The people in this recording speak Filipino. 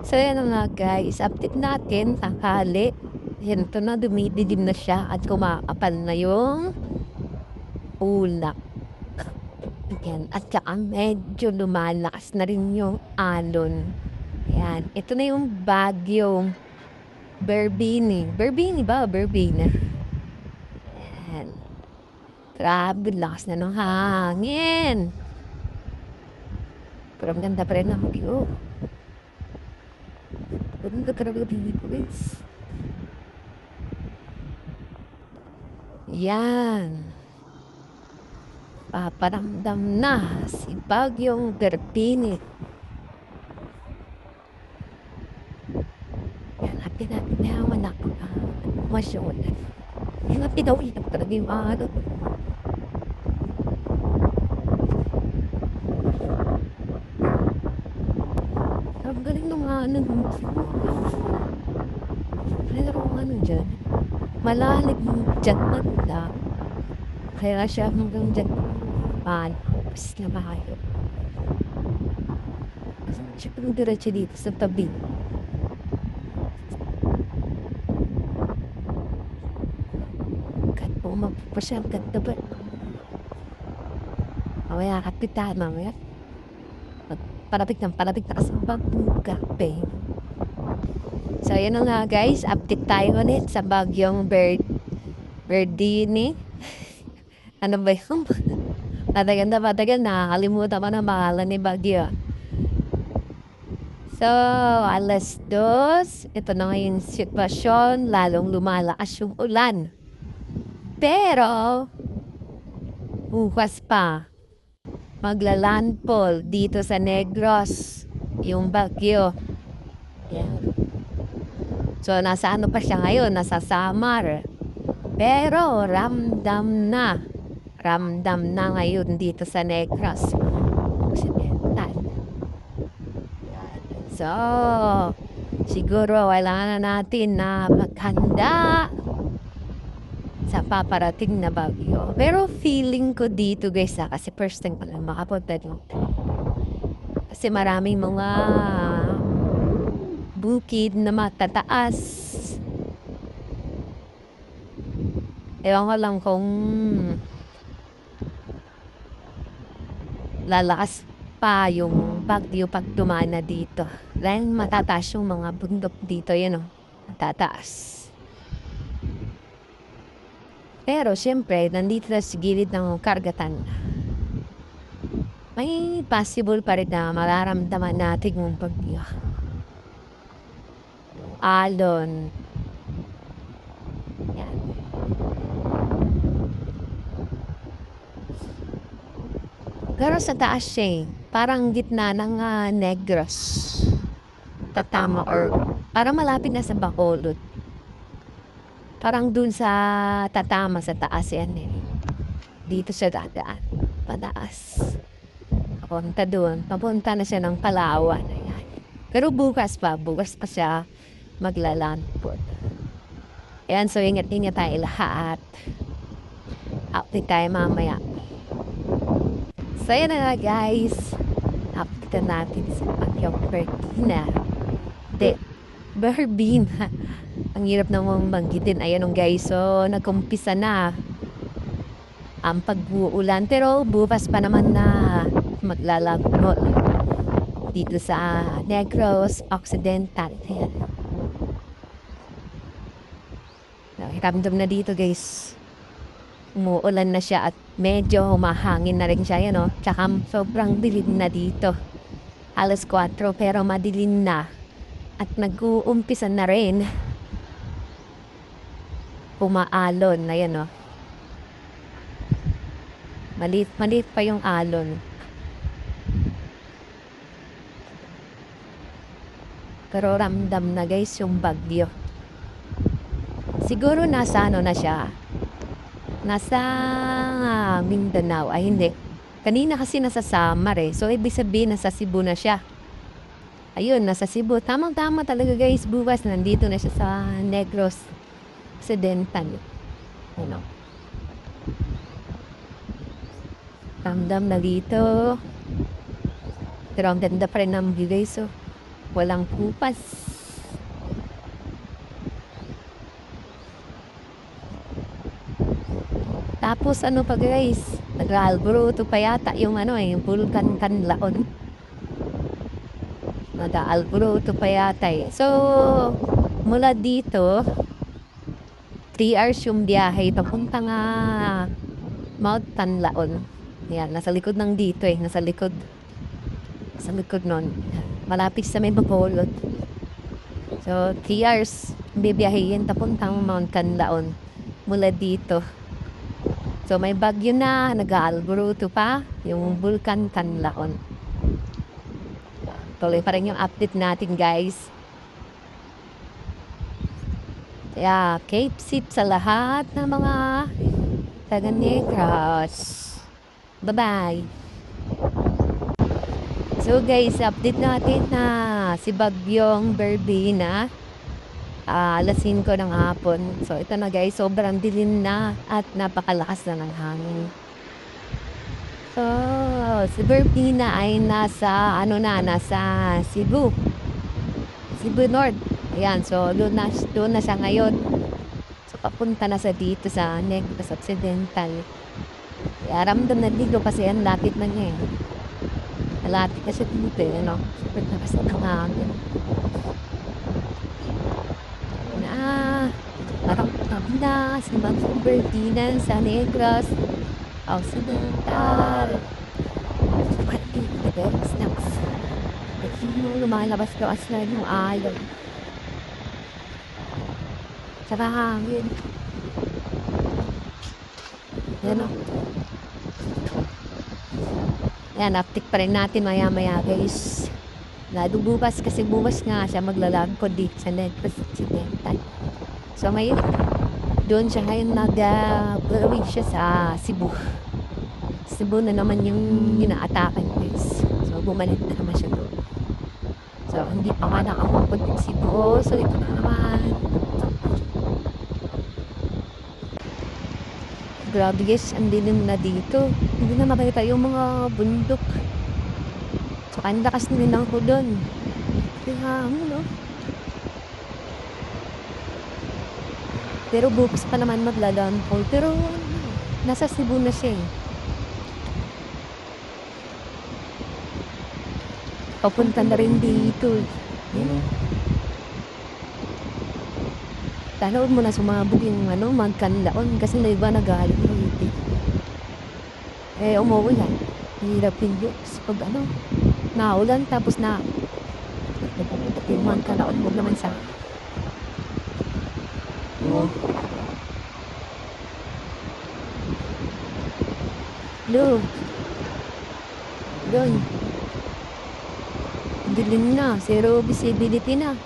So, yan na nga guys, update natin, tanghali. Yan, ito na, dumidilim na siya at kumakapal na yung ulap. Yan, at saka medyo lumalakas na rin yung alon. Yan, ito na yung bagyong Berbini. Berbini ba? Berbini. Yan. Grabe, lakas na ng hangin. Pero ang ganda pa rin ang view. Ganda talaga dito guys. Yan. Paparamdam na si Bagyong Berbini. Yan, happy natin na yung anak. Masyon. Yung happy daw, inap talaga yung ano. Ang galing nung ano. Mayroong ano dyan. Malalig dyan manda. Kaya siya hanggang dyan. Tapos na bahayo. Siya pang diretso dito sa tabi. Kahit po magpapasya, ang ganda ba? Mamaya kapitan, mamaya. Palapit na kasi pagbugape. So, yun na nga guys. Update tayo ulit sa Bagyong Berdini. Ano ba yun? Matagal na. Nakakalimutan mo na pangalan ni Bagyo. So, alas 2. Ito na nga yung sitwasyon. Lalong lumalakas yung ulan. Pero, bukas pa, maglalandfall dito sa Negros. Yung Bagyo. Yan. So, nasa ano pa siya ngayon? Nasa Samar. Pero, ramdam na. Ramdam na ngayon dito sa Negros. Occidental. So, siguro kailangan na natin na maghanda sa paparating na bagyo. Pero feeling ko dito guys kasi first time ko lang makapunta dito. Kasi maraming mga bukid na matataas. Ewan ko lang kung lalakas pa yung bagyo pag dumana dito. Dahil matataas yung mga bundok dito, yun o. Matataas. Pero syempre, nandito na sa gilid ng karagatan. May possible pa rin na mararamdaman natin yung bagyo. Alon. Yan. Pero sa taas siya parang gitna ng Negros. Tatama or parang malapit na sa Bacolod. Parang dun sa Tatama sa taas yan eh. Dito siya dadaan. Pataas. Papunta dun. Papunta na siya ng Palawan. Ayan. Pero bukas pa siya maglalandfall. Ayan, so ingat-ingat tayo lahat. Update tayo mamaya. So yan na nga guys. Update natin sa Bagyong Berbina. Berbina. Ang hirap namang banggitin. Ayan guys. So nagkumpisa na ang pag-uulan. Pero bukas pa naman na maglalandfall dito sa Negros Occidental. Ayan. Ramdam na dito guys. Umuulan na siya at medyo humahangin na rin siya. Yan, oh. Tsaka sobrang dilim na dito. Alas 4 pero madilim na. At nag-uumpisa na rin. Pumaalon. Ayan, oh. Maliit pa yung alon. Pero ramdam na guys yung bagyo. Siguro nasa ano na siya. Nasa Mindanao. Ay hindi. Kanina kasi nasa Samar eh. So ibig sabihin nasa Cebu na siya. Ayun, nasa Cebu. Tamang-tama talaga guys. Bukas nandito na siya sa Negros Occidental. Ano? Ramdam na dito. Pero ang ganda pa rin ng view guys. So, Walang kupas. Tapos ano pa guys, nag-alboroto pa yata yung yung Vulcan Kanlaon. Nag-alboroto pa yata eh. So, mula dito, 3 hours yung biyahe papunta nga Mount Kanlaon. Yan, nasa likod ng dito eh, nasa likod. Sa likod nun. Malapit sa may Bacolod. So, 3 hours bibiyahin papuntang Mount Kanlaon mula dito. So, may bagyo na, nag-aalboruto pa, yung Vulcan Kanlaon. Tuloy pa rin yung update natin, guys. Kaya, keep safe sa lahat ng mga taga-Negros. Bye-bye! So, guys, update natin na si Bagyong Berbina. Alas 5 ng hapon. So, ito na guys, sobrang dilim na at napakalakas na ng hangin. So, si Berbina ay nasa, nasa Cebu. Cebu North. Ayan, so doon na siya ngayon. So, papunta na sa dito sa Negros Occidental. Kaya ramdam na dito kasi ang lapit na niya eh. Malapit kasi dito eh, Super lakas ng hangin. Parang tabi na si Bagyong Berbina sa Negros Occidental. Pati the best snacks. Lumalabas daw aslan yung alon. Saka hangin. Yan o. Yan, uptick pa rin natin maya-maya guys. Bukas kasi bukas nga siya maglalagkod dito sa Negros Occidental. So ngayon, doon siya ngayon nag-gawin siya sa Cebu. Cebu na naman yung inaatakan guys. So bumalik na naman siya doon. So hindi pa nga nakapunta sa Cebu. So ito na naman. Grabe guys, ang dilim na dito. Hindi na makita yung mga bundok. So ang lakas na rin ako doon. Kaya no? Pero bukas pa naman maglalandfall. Pero nasa Cebu na siya eh. Papunta na rin dito. Tanood mo na sumabog yung Mount Kanlaon kasi na iba nagalit na hindi. Eh, umuulan. Hirap yung pag naulan tapos na yung Mount Kanlaon, huwag naman sa doon. Dilim na, zero visibility na.